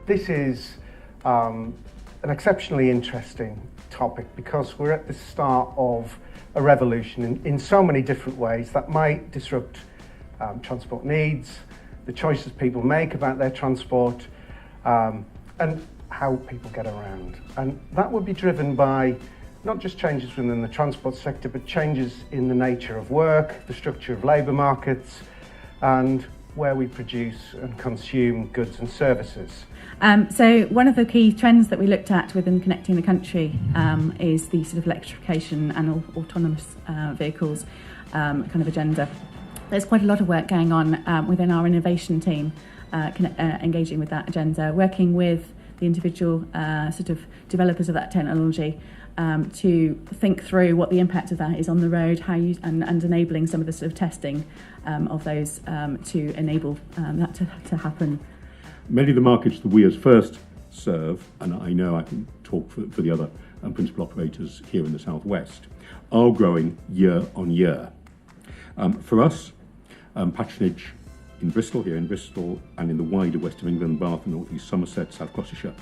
This is an exceptionally interesting topic because we're at the start of a revolution in so many different ways that might disrupt transport needs, the choices people make about their transport, and how people get around. And that would be driven by not just changes within the transport sector, but changes in the nature of work, the structure of labour markets, and where we produce and consume goods and services. So one of the key trends that we looked at within Connecting the Country is the sort of electrification and autonomous vehicles kind of agenda. There's quite a lot of work going on within our innovation team, engaging with that agenda, working with the individual sort of developers of that technology to think through what the impact of that is on the road, and enabling some of the sort of testing of those to enable that to happen. Many of the markets that we as First serve, and I know I can talk for the other principal operators here in the southwest, are growing year on year. For us, patronage in Bristol, here in Bristol, and in the wider west of England, Bath and North East Somerset, South Gloucestershire,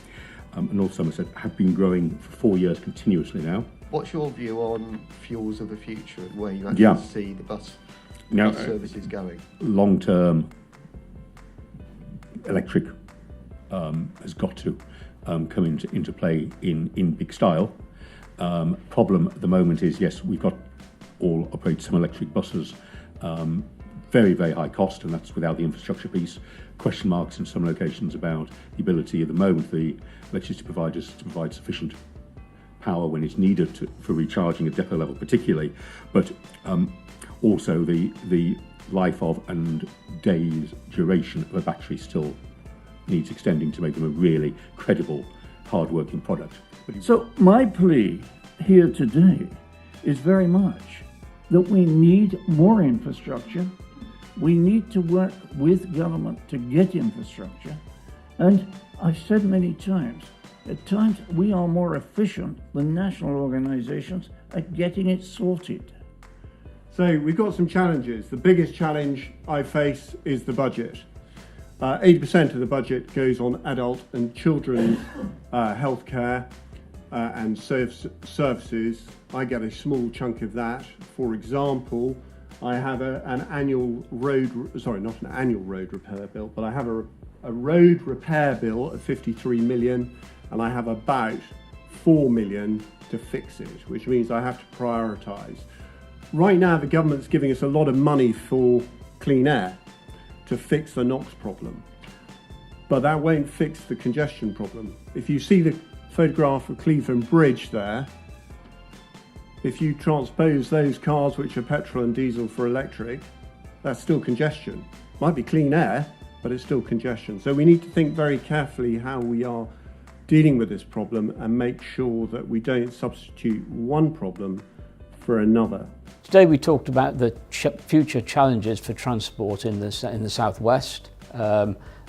and North Somerset have been growing for 4 years continuously now. What's your view on fuels of the future and where you actually see the bus services going? Long-term electric has got to come into play in big style. Problem at the moment is, yes, we've got all operate some electric buses, very, very high cost, and that's without the infrastructure piece. Question marks in some locations about the ability at the moment the electricity providers to provide sufficient power when it's needed for recharging at depot level particularly, but also the life of and days duration of a battery still needs extending to make them a really credible, hard-working product. So my plea here today is very much that we need more infrastructure. We need to work with government to get infrastructure. And I've said many times, at times we are more efficient than national organisations at getting it sorted. So we've got some challenges. The biggest challenge I face is the budget. 80% of the budget goes on adult and children's healthcare and services. I get a small chunk of that. For example, I have an annual not an annual road repair bill, but I have a road repair bill of 53 million, and I have about 4 million to fix it, which means I have to prioritise. Right now, the government's giving us a lot of money for clean air to fix the NOx problem, but that won't fix the congestion problem. If you see the photograph of Cleveland Bridge there, if you transpose those cars which are petrol and diesel for electric, that's still congestion. Might be clean air, but it's still congestion. So we need to think very carefully how we are dealing with this problem and make sure that we don't substitute one problem for another. Today we talked about the future challenges for transport in the southwest,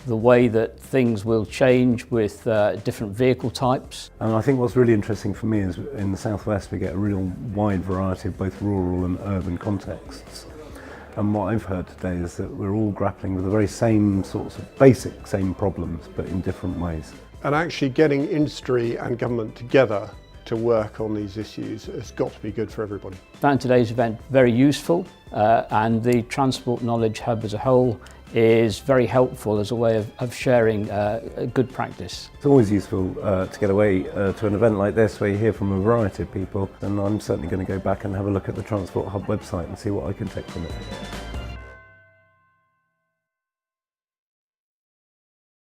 the way that things will change with different vehicle types. And I think what's really interesting for me is in the southwest we get a real wide variety of both rural and urban contexts. And what I've heard today is that we're all grappling with the very same sorts of basic same problems, but in different ways. And actually getting industry and government together to work on these issues has got to be good for everybody. I found today's event very useful, and the Transport Knowledge Hub as a whole is very helpful as a way of sharing a good practice. It's always useful to get away to an event like this where you hear from a variety of people, and I'm certainly going to go back and have a look at the Transport Hub website and see what I can take from it.